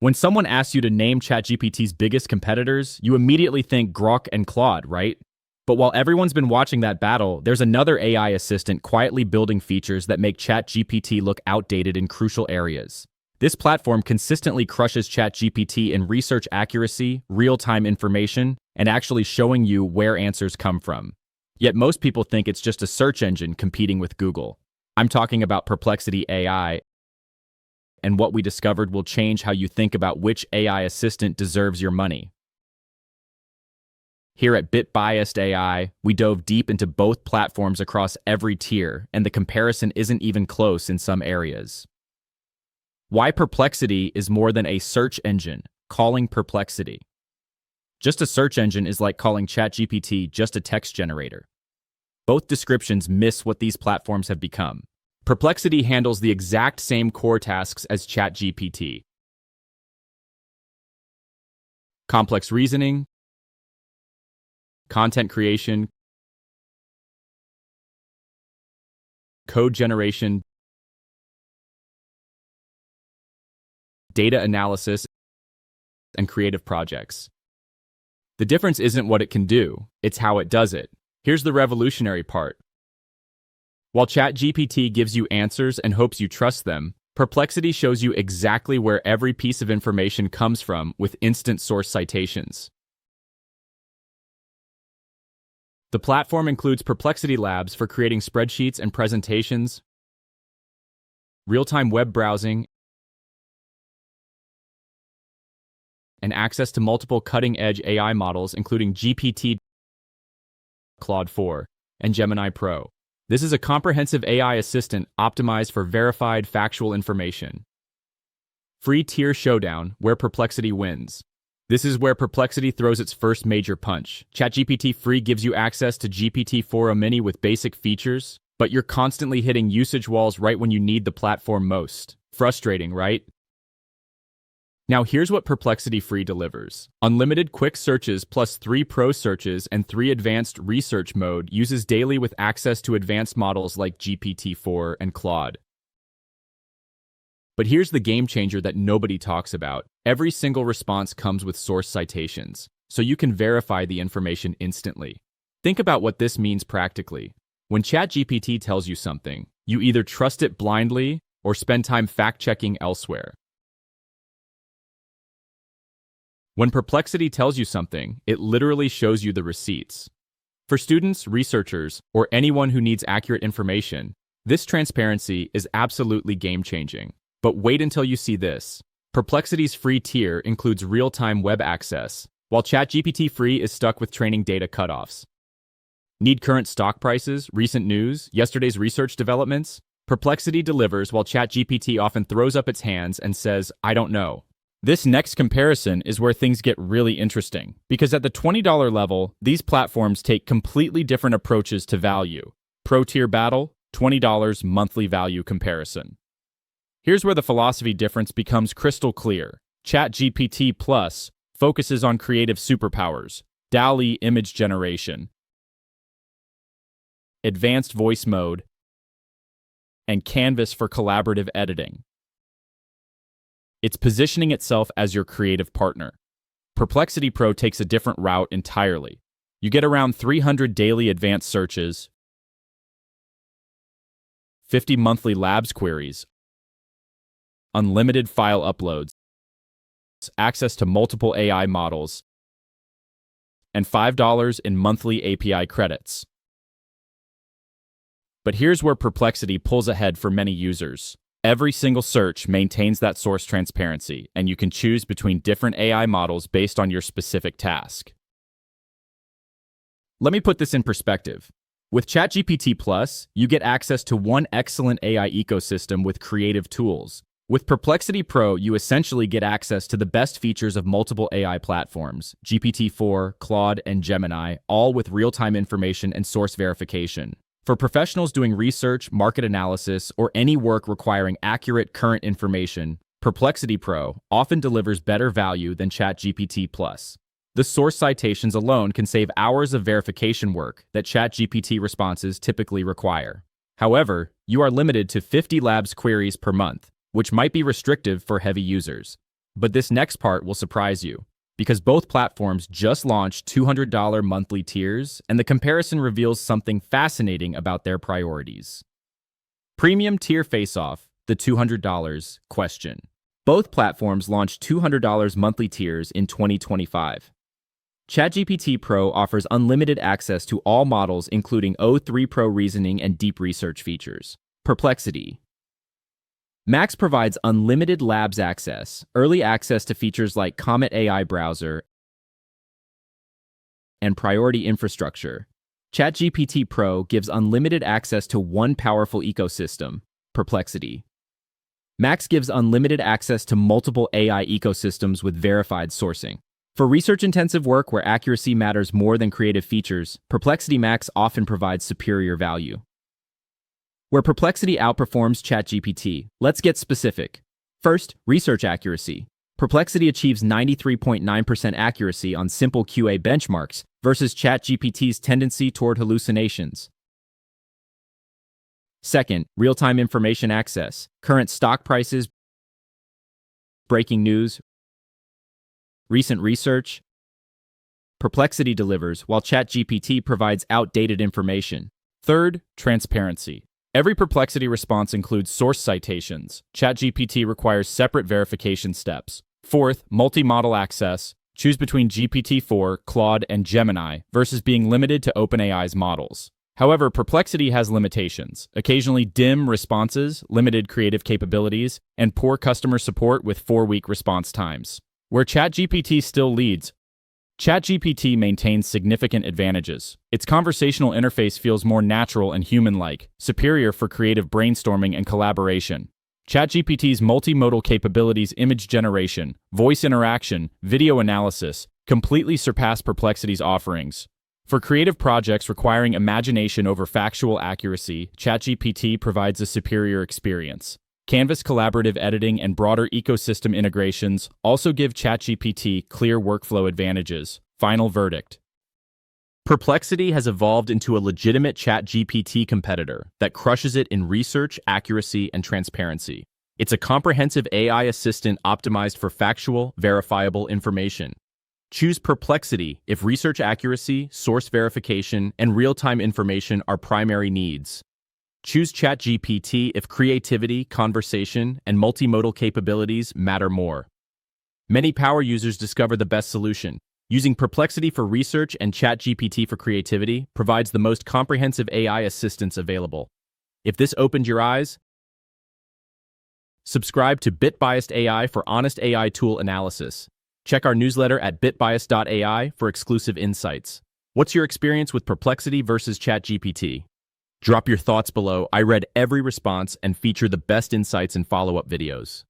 When someone asks you to name ChatGPT's biggest competitors, you immediately think Grok and Claude, right? But while everyone's been watching that battle, there's another AI assistant quietly building features that make ChatGPT look outdated in crucial areas. This platform consistently crushes ChatGPT in research accuracy, real-time information, and actually showing you where answers come from. Yet most people think it's just a search engine competing with Google. I'm talking about Perplexity AI, and what we discovered will change how you think about which AI assistant deserves your money. Here at BitBiased AI, we dove deep into both platforms across every tier, and the comparison isn't even close in some areas. Why Perplexity is more than a search engine, calling Perplexity. Just a search engine is like calling ChatGPT just a text generator. Both descriptions miss what these platforms have become. Perplexity handles the exact same core tasks as ChatGPT. Complex reasoning, content creation, code generation, data analysis, and creative projects. The difference isn't what it can do, it's how it does it. Here's the revolutionary part. While ChatGPT gives you answers and hopes you trust them, Perplexity shows you exactly where every piece of information comes from with instant source citations. The platform includes Perplexity Labs for creating spreadsheets and presentations, real-time web browsing, and access to multiple cutting-edge AI models including GPT, Claude 4, and Gemini Pro. This is a comprehensive AI assistant optimized for verified factual information. Free tier showdown, where Perplexity wins. This is where Perplexity throws its first major punch. ChatGPT Free gives you access to GPT-4 Mini with basic features, but you're constantly hitting usage walls right when you need the platform most. Frustrating, right? Now here's what Perplexity Free delivers. Unlimited quick searches plus 3 pro searches and 3 advanced research mode uses daily with access to advanced models like GPT-4 and Claude. But here's the game changer that nobody talks about. Every single response comes with source citations, so you can verify the information instantly. Think about what this means practically. When ChatGPT tells you something, you either trust it blindly or spend time fact-checking elsewhere. When Perplexity tells you something, it literally shows you the receipts. For students, researchers, or anyone who needs accurate information, this transparency is absolutely game-changing. But wait until you see this. Perplexity's free tier includes real-time web access, while ChatGPT Free is stuck with training data cutoffs. Need current stock prices, recent news, yesterday's research developments? Perplexity delivers while ChatGPT often throws up its hands and says, "I don't know." This next comparison is where things get really interesting, because at the $20 level, these platforms take completely different approaches to value. Pro tier battle, $20 monthly value comparison. Here's where the philosophy difference becomes crystal clear. ChatGPT Plus focuses on creative superpowers, DALL-E image generation, advanced voice mode, and Canvas for collaborative editing. It's positioning itself as your creative partner. Perplexity Pro takes a different route entirely. You get around 300 daily advanced searches, 50 monthly labs queries, unlimited file uploads, access to multiple AI models, and $5 in monthly API credits. But here's where Perplexity pulls ahead for many users. Every single search maintains that source transparency, and you can choose between different AI models based on your specific task. Let me put this in perspective. With ChatGPT Plus, you get access to one excellent AI ecosystem with creative tools. With Perplexity Pro, you essentially get access to the best features of multiple AI platforms, GPT-4, Claude, and Gemini, all with real-time information and source verification. For professionals doing research, market analysis, or any work requiring accurate current information, Perplexity Pro often delivers better value than ChatGPT Plus. The source citations alone can save hours of verification work that ChatGPT responses typically require. However, you are limited to 50 labs queries per month, which might be restrictive for heavy users. But this next part will surprise you, because both platforms just launched $200 monthly tiers, and the comparison reveals something fascinating about their priorities. Premium tier face-off, the $200 question. Both platforms launched $200 monthly tiers in 2025. ChatGPT Pro offers unlimited access to all models including o3 Pro reasoning and deep research features. Perplexity Max provides unlimited labs access, early access to features like Comet AI browser, and priority infrastructure. ChatGPT Pro gives unlimited access to one powerful ecosystem, Perplexity. Max gives unlimited access to multiple AI ecosystems with verified sourcing. For research-intensive work where accuracy matters more than creative features, Perplexity Max often provides superior value. Where Perplexity outperforms ChatGPT, let's get specific. First, research accuracy. Perplexity achieves 93.9% accuracy on SimpleQA benchmarks versus ChatGPT's tendency toward hallucinations. Second, real-time information access. Current stock prices, breaking news, recent research. Perplexity delivers, while ChatGPT provides outdated information. Third, transparency. Every Perplexity response includes source citations. ChatGPT requires separate verification steps. Fourth, multimodal access. Choose between GPT-4, Claude, and Gemini versus being limited to OpenAI's models. However, Perplexity has limitations, occasionally dim responses, limited creative capabilities, and poor customer support with 4-week response times. Where ChatGPT still leads, ChatGPT maintains significant advantages. Its conversational interface feels more natural and human-like, superior for creative brainstorming and collaboration. ChatGPT's multimodal capabilities, image generation, voice interaction, video analysis, completely surpass Perplexity's offerings. For creative projects requiring imagination over factual accuracy, ChatGPT provides a superior experience. Canvas collaborative editing and broader ecosystem integrations also give ChatGPT clear workflow advantages. Final verdict. Perplexity has evolved into a legitimate ChatGPT competitor that crushes it in research, accuracy, and transparency. It's a comprehensive AI assistant optimized for factual, verifiable information. Choose Perplexity if research accuracy, source verification, and real-time information are primary needs. Choose ChatGPT if creativity, conversation, and multimodal capabilities matter more. Many power users discover the best solution. Using Perplexity for research and ChatGPT for creativity provides the most comprehensive AI assistance available. If this opened your eyes, subscribe to BitBiased AI for honest AI tool analysis. Check our newsletter at bitbiased.ai for exclusive insights. What's your experience with Perplexity versus ChatGPT? Drop your thoughts below. I read every response and feature the best insights in follow-up videos.